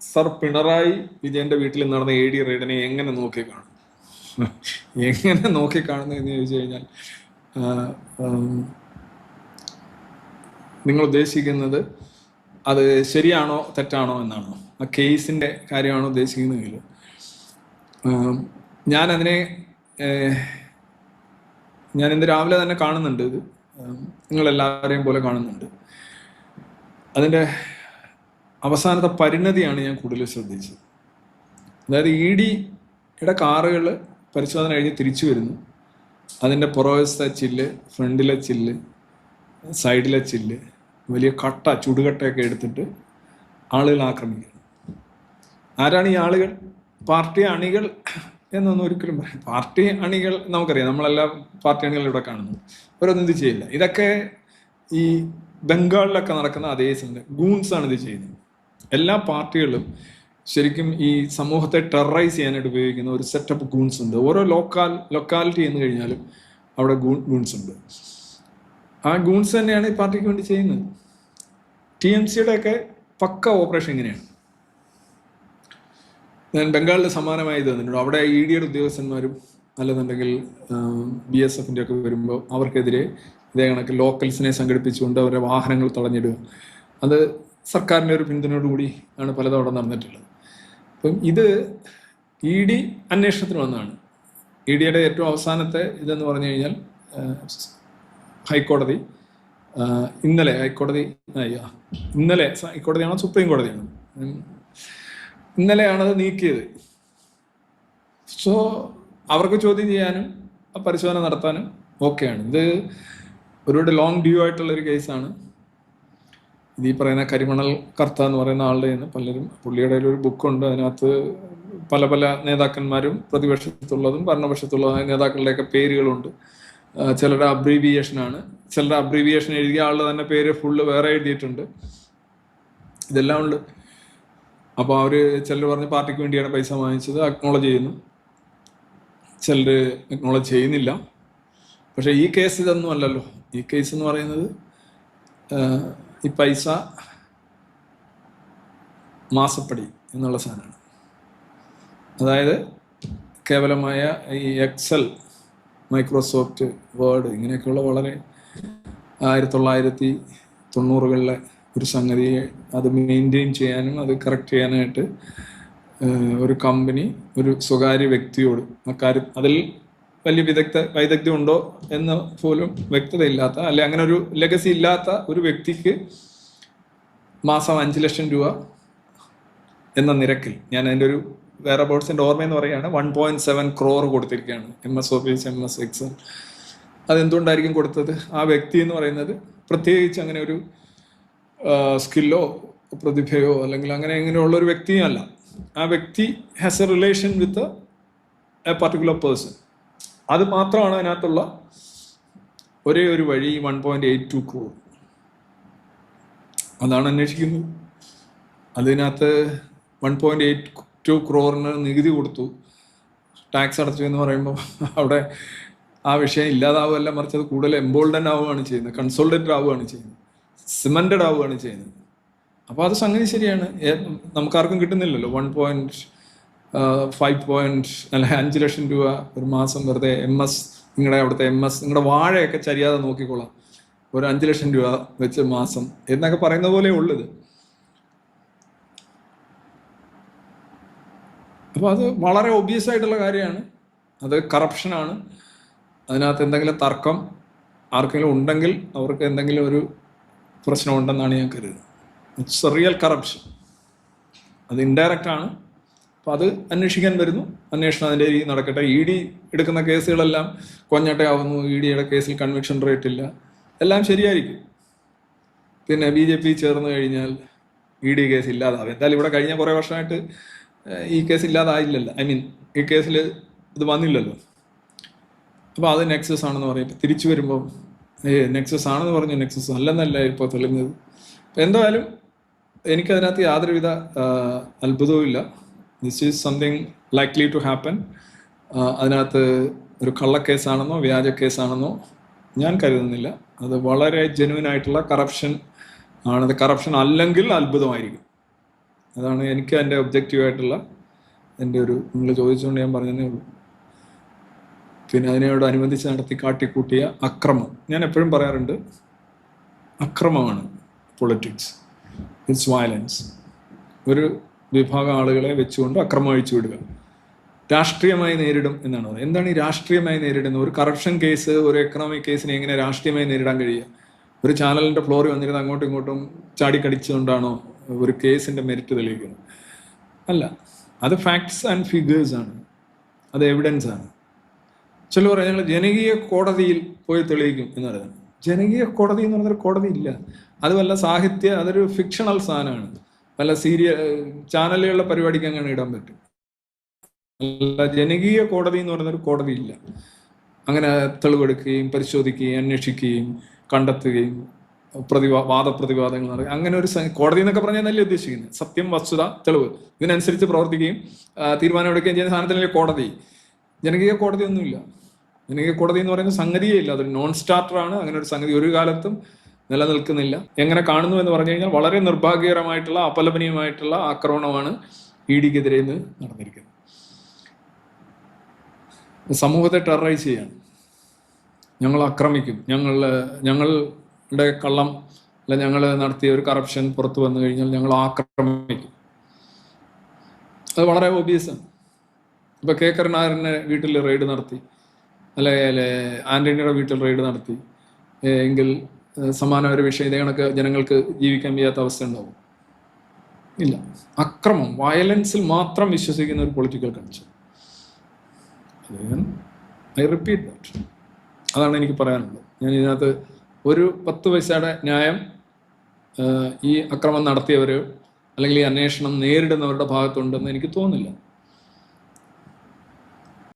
Sir Pinarayi വിജയന്റെ വീട്ടിൽ നടന്ന AD റെയ്ഡിനെ എങ്ങനെ നോക്കിക്കാണും? എങ്ങനെ നോക്കിക്കാണുന്നു എന്ന് ചോദിച്ചു കഴിഞ്ഞാൽ നിങ്ങൾ ഉദ്ദേശിക്കുന്നത് അത് ശരിയാണോ തെറ്റാണോ എന്നാണോ? ആ കേസിന്റെ കാര്യമാണോ ഉദ്ദേശിക്കുന്നതെങ്കിൽ ഞാൻ ഇന്ന് രാവിലെ തന്നെ കാണുന്നുണ്ട്. ഇത് നിങ്ങളെല്ലാവരെയും പോലെ കാണുന്നുണ്ട്. അതിൻ്റെ അവസാനത്തെ പരിണതിയാണ് ഞാൻ കൂടുതൽ ശ്രദ്ധിച്ചത്. അതായത് EDയുടെ കാറുകൾ പരിശോധന കഴിഞ്ഞ് തിരിച്ചു വരുന്നു. അതിൻ്റെ പുറവശത്തെ ചില്ല്, ഫ്രണ്ടിലെ ചില്ല്, സൈഡിലെ ചില്ല്, വലിയ ചുടുകട്ടയൊക്കെ എടുത്തിട്ട് ആളുകൾ ആക്രമിക്കുന്നു. ആരാണ് ഈ ആളുകൾ? പാർട്ടി അണികൾ എന്നൊന്നും ഒരിക്കലും പറയാം. പാർട്ടി അണികൾ നമുക്കറിയാം, നമ്മളെല്ലാം പാർട്ടി അണികൾ ഇവിടെ കാണുന്നു. അവരൊന്നും ഇത് ചെയ്യില്ല. ഇതൊക്കെ ഈ ബംഗാളിലൊക്കെ നടക്കുന്ന അതേ സമയം ഗൂൺസ് ആണ് ഇത് ചെയ്യുന്നത്. എല്ലാ പാർട്ടികളും ശരിക്കും ഈ സമൂഹത്തെ ടെററൈസ് ചെയ്യാനായിട്ട് ഉപയോഗിക്കുന്ന ഒരു സെറ്റപ്പ് ഗൂൺസ് ഉണ്ട്. ഓരോ ലൊക്കാലിറ്റി എന്ന് കഴിഞ്ഞാലും അവിടെ ഗൂൺസ് ഉണ്ട്. ആ ഗൂൺസ് തന്നെയാണ് ഈ പാർട്ടിക്ക് വേണ്ടി ചെയ്യുന്നത്. TMCയുടെ ഒക്കെ പക്ക ഓപ്പറേഷൻ ഇങ്ങനെയാണ്. ഞാൻ ബംഗാളിൽ സമാനമായി ഇത് തന്നിട്ടുണ്ട്. അവിടെ EDയുടെ ഉദ്യോഗസ്ഥന്മാരും അല്ലെന്നുണ്ടെങ്കിൽ BSFന്റെ ഒക്കെ വരുമ്പോൾ അവർക്കെതിരെ ഇതേ കണക്ക് ലോക്കൽസിനെ സംഘടിപ്പിച്ചുകൊണ്ട് അവരുടെ വാഹനങ്ങൾ തടഞ്ഞിടുക. അത് സർക്കാരിൻ്റെ ഒരു പിന്തുണയോടുകൂടി ആണ് പലതവണ നടന്നിട്ടുള്ളത്. അപ്പം ഇത് ED അന്വേഷണത്തിന് വന്നതാണ്. EDയുടെ ഏറ്റവും അവസാനത്തെ ഇതെന്ന് പറഞ്ഞു കഴിഞ്ഞാൽ ഹൈക്കോടതിയാണോ സുപ്രീം കോടതിയാണോ ഇന്നലെയാണത് നീക്കിയത്. സോ അവർക്ക് ചോദ്യം ചെയ്യാനും പരിശോധന നടത്താനും ഓക്കെയാണ്. ഇത് ഒരുപാട് ലോങ് ഡ്യൂ ആയിട്ടുള്ളൊരു കേസാണ്. ഇത് ഈ പറയുന്ന കരിമണൽ കർത്ത എന്ന് പറയുന്ന ആളുടെ പുള്ളിയുടെ ഒരു ബുക്കുണ്ട്. അതിനകത്ത് പല പല നേതാക്കന്മാരും പ്രതിപക്ഷത്തുള്ളതും ഭരണപക്ഷത്തുള്ളതുമായ നേതാക്കളുടെയൊക്കെ പേരുകളുണ്ട്. ചിലരുടെ അബ്രീവിയേഷനാണ്. ചിലരുടെ അബ്രീവിയേഷൻ എഴുതിയ ആളുടെ തന്നെ പേര് ഫുള്ള് വേറെ എഴുതിയിട്ടുണ്ട്. ഇതെല്ലാം ഉണ്ട്. അപ്പോൾ ചിലർ പറഞ്ഞ് പാർട്ടിക്ക് വേണ്ടിയാണ് പൈസ വാങ്ങിച്ചത്, അക്നോളജ് ചെയ്യുന്നു. ചിലർ അക്നോളജ് ചെയ്യുന്നില്ല. പക്ഷേ ഈ കേസ് ഇതൊന്നും അല്ലല്ലോ. ഈ കേസ് എന്ന് പറയുന്നത് ഈ പൈസ മാസപ്പടി എന്നുള്ള സാധനമാണ്. അതായത് കേവലമായ ഈ എക്സൽ, മൈക്രോസോഫ്റ്റ് വേർഡ് ഇങ്ങനെയൊക്കെയുള്ള വളരെ 1990കളിലെ ഒരു സംഗതിയെ അത് മെയിൻറ്റെയിൻ ചെയ്യാനും അത് കറക്റ്റ് ചെയ്യാനായിട്ട് ഒരു കമ്പനി ഒരു സ്വകാര്യ വ്യക്തിയോട് അതിൽ വലിയ വൈദഗ്ധ്യം ഉണ്ടോ എന്ന് പോലും വ്യക്തതയില്ലാത്ത, അല്ലെ അങ്ങനെ ഒരു ലെഗസി ഇല്ലാത്ത ഒരു വ്യക്തിക്ക് മാസം 5 ലക്ഷം രൂപ എന്ന നിരക്കിൽ, ഞാൻ അതിൻ്റെ ഒരു വേറെ ബോർഡ്സിൻ്റെ ഓർമ്മയെന്ന് പറയുകയാണ്, 1.7 crore കൊടുത്തിരിക്കുകയാണ്. MS Office, MS Excel. അതെന്തുകൊണ്ടായിരിക്കും കൊടുത്തത്? ആ വ്യക്തി എന്ന് പറയുന്നത് പ്രത്യേകിച്ച് അങ്ങനെ ഒരു സ്കില്ലോ പ്രതിഭയോ അല്ലെങ്കിൽ അങ്ങനെയുള്ളൊരു വ്യക്തിയും അല്ല. ആ വ്യക്തി has A relation with a particular person. അത് മാത്രമാണ് അതിനകത്തുള്ള ഒരേ ഒരു വഴി. 1.82 crore അതാണ് അന്വേഷിക്കുന്നത്. അതിനകത്ത് 1.82 crore നികുതി കൊടുത്തു, ടാക്സ് അടച്ചു എന്ന് പറയുമ്പോൾ അവിടെ ആ വിഷയം ഇല്ലാതാവുകയല്ല, മറിച്ച് അത് കൂടുതൽ എംബോൾഡൻ ആവുകയാണ് ചെയ്യുന്നത്, കൺസോൾട്ടേറ്റഡ് ആവുകയാണ് ചെയ്യുന്നത്, സിമൻറ്റഡ് ആവുകയാണ് ചെയ്യുന്നത്. അപ്പോൾ അത് സംഗതി ശരിയാണ്. നമുക്കാർക്കും കിട്ടുന്നില്ലല്ലോ 5 ലക്ഷം രൂപ ഒരു മാസം വെറുതെ. നിങ്ങളുടെ അവിടുത്തെ നിങ്ങളുടെ വാഴയൊക്കെ ചരിയാതെ നോക്കിക്കൊള്ളാം, ഒരു 5 ലക്ഷം രൂപ വെച്ച് മാസം എന്നൊക്കെ പറയുന്ന പോലെ ഉള്ളത്. അപ്പോൾ അത് വളരെ ഒബ്വിയസ് ആയിട്ടുള്ള കാര്യമാണ്. അത് കറപ്ഷനാണ്. അതിനകത്ത് എന്തെങ്കിലും തർക്കം ആർക്കെങ്കിലും ഉണ്ടെങ്കിൽ അവർക്ക് എന്തെങ്കിലും ഒരു പ്രശ്നമുണ്ടെന്നാണ് ഞാൻ കരുതുന്നത്. It's A real corruption. അത് ഇൻഡയറക്റ്റ് ആണ്. അപ്പോൾ അത് അന്വേഷിക്കാൻ വരുന്നു. അന്വേഷണം അതിൻ്റെ രീതി നടക്കട്ടെ. ED എടുക്കുന്ന കേസുകളെല്ലാം കൊഞ്ഞട്ടയാവുന്നു. EDയുടെ കേസിൽ കൺവിക്ഷൻ റേറ്റ് ഇല്ല, എല്ലാം ശരിയായിരിക്കും. പിന്നെ BJP ചേർന്ന് കഴിഞ്ഞാൽ ED കേസ് ഇല്ലാതാവും. എന്തായാലും ഇവിടെ കഴിഞ്ഞ കുറേ വർഷമായിട്ട് ഈ കേസ് ഇല്ലാതായില്ലല്ലോ. ഈ കേസിൽ ഇത് വന്നില്ലല്ലോ. അപ്പോൾ അത് നെക്സസ് ആണെന്ന് പറയും. തിരിച്ചു വരുമ്പോൾ നെക്സസ് ആണെന്ന് പറഞ്ഞു, നെക്സസ് അല്ലെന്നല്ല ഇപ്പോൾ തെളിഞ്ഞത്. എന്തായാലും എനിക്കതിനകത്ത് യാതൊരുവിധ അത്ഭുതവും ഇല്ല. This is something likely to happen. അതിനകത്ത് ഒരു കള്ളക്കേസാണെന്നോ വ്യാജ കേസാണെന്നോ ഞാൻ കരുതുന്നില്ല. അത് വളരെ ജെന്യുവൻ ആയിട്ടുള്ള കറപ്ഷൻ ആണത്. കറപ്ഷൻ അല്ലെങ്കിൽ അത്ഭുതമായിരിക്കും. അതാണ് എനിക്ക് എൻ്റെ ഒബ്ജക്റ്റീവായിട്ടുള്ള എൻ്റെ ഒരു, നിങ്ങൾ ചോദിച്ചുകൊണ്ട് ഞാൻ പറഞ്ഞതേ ഉള്ളൂ. പിന്നെ അതിനോടനുബന്ധിച്ച് നടത്തി കാട്ടിക്കൂട്ടിയ അക്രമം, ഞാൻ എപ്പോഴും പറയാറുണ്ട്, അക്രമമാണ് പൊളിറ്റിക്സ്, ഇറ്റ്സ് വയലൻസ്. ഒരു വിഭാഗം ആളുകളെ വെച്ചുകൊണ്ട് അക്രമം അഴിച്ചു വിടുക, രാഷ്ട്രീയമായി നേരിടും എന്നാണ് പറയുന്നത്. എന്താണ് ഈ രാഷ്ട്രീയമായി നേരിടുന്നത്? ഒരു കറപ്ഷൻ കേസ്, ഒരു എക്കണോമിക് കേസിനെ എങ്ങനെ രാഷ്ട്രീയമായി നേരിടാൻ കഴിയുക? ഒരു ചാനലിൻ്റെ ഫ്ലോറിൽ വന്നിരുന്ന് അങ്ങോട്ടും ഇങ്ങോട്ടും ചാടിക്കടിച്ചുകൊണ്ടാണോ ഒരു കേസിൻ്റെ മെരിറ്റ് തെളിയിക്കുന്നത്? അല്ല, അത് ഫാക്ട്സ് ആൻഡ് ഫിഗേഴ്സ് ആണ്, അത് എവിഡൻസ് ആണ്. ചില പറയാം ഞങ്ങൾ ജനകീയ കോടതിയിൽ പോയി തെളിയിക്കും എന്ന് പറയുന്നത്. ജനകീയ കോടതി എന്ന് പറഞ്ഞൊരു കോടതി ഇല്ല. അത് വല്ല സാഹിത്യ, അതൊരു ഫിക്ഷണൽ സാധനമാണ്. വല്ല ചാനലുകളുടെ പരിപാടിക്ക് അങ്ങനെ ഇടാൻ പറ്റും. അല്ല, ജനകീയ കോടതി എന്ന് പറയുന്നൊരു കോടതി ഇല്ല. അങ്ങനെ തെളിവെടുക്കുകയും പരിശോധിക്കുകയും അന്വേഷിക്കുകയും കണ്ടെത്തുകയും വാദപ്രതിവാദങ്ങൾ നടക്കുക, അങ്ങനെ ഒരു കോടതി എന്നൊക്കെ പറഞ്ഞാൽ നല്ല ഉദ്ദേശിക്കുന്നത് സത്യം, വസ്തുത, തെളിവ്, ഇതിനനുസരിച്ച് പ്രവർത്തിക്കുകയും തീരുമാനമെടുക്കുകയും ചെയ്യുന്ന സാധനത്തിനല്ലേ കോടതി. ജനകീയ കോടതി ഒന്നുമില്ല. ജനകീയ കോടതി എന്ന് പറയുന്ന സംഗതിയേ ഇല്ല. അതൊരു നോൺ സ്റ്റാർട്ടറാണ്. അങ്ങനെ ഒരു സംഗതി ഒരു കാലത്തും നിലനിൽക്കുന്നില്ല. എങ്ങനെ കാണുന്നു എന്ന് പറഞ്ഞു കഴിഞ്ഞാൽ വളരെ നിർഭാഗ്യകരമായിട്ടുള്ള അപലപനീയമായിട്ടുള്ള ആക്രമണമാണ് ED-ക്കെതിരെ ഇന്ന് നടന്നിരിക്കുന്നത്. സമൂഹത്തെ ടെററൈസ് ചെയ്യാണ്. ഞങ്ങൾ ആക്രമിക്കും, ഞങ്ങളുടെ കള്ളം അല്ല, ഞങ്ങൾ നടത്തിയ ഒരു കറപ്ഷൻ പുറത്തു വന്നു കഴിഞ്ഞാൽ ഞങ്ങൾ ആക്രമിക്കും. അത് വളരെ ഒബിയസാണ്. ഇപ്പൊ K. കരുണാകരൻ്റെ വീട്ടിൽ റെയ്ഡ് നടത്തി, അല്ലെ ആന്റണിയുടെ വീട്ടിൽ റെയ്ഡ് നടത്തി എങ്കിൽ സമാന ഒരു വിഷയം ഇതേ കണക്ക് ജനങ്ങൾക്ക് ജീവിക്കാൻ വയ്യാത്ത അവസ്ഥ ഉണ്ടാവും? ഇല്ല. അക്രമം, വയലൻസിൽ മാത്രം വിശ്വസിക്കുന്ന ഒരു political culture. I repeat that. അതാണ് എനിക്ക് പറയാനുള്ളത്. ഞാൻ ഇതിനകത്ത് ഒരു 10 പൈസയുടെ ന്യായം ഈ അക്രമം നടത്തിയവർ അല്ലെങ്കിൽ ഈ അന്വേഷണം നേരിടുന്നവരുടെ ഭാഗത്തുണ്ടെന്ന് എനിക്ക് തോന്നുന്നില്ല.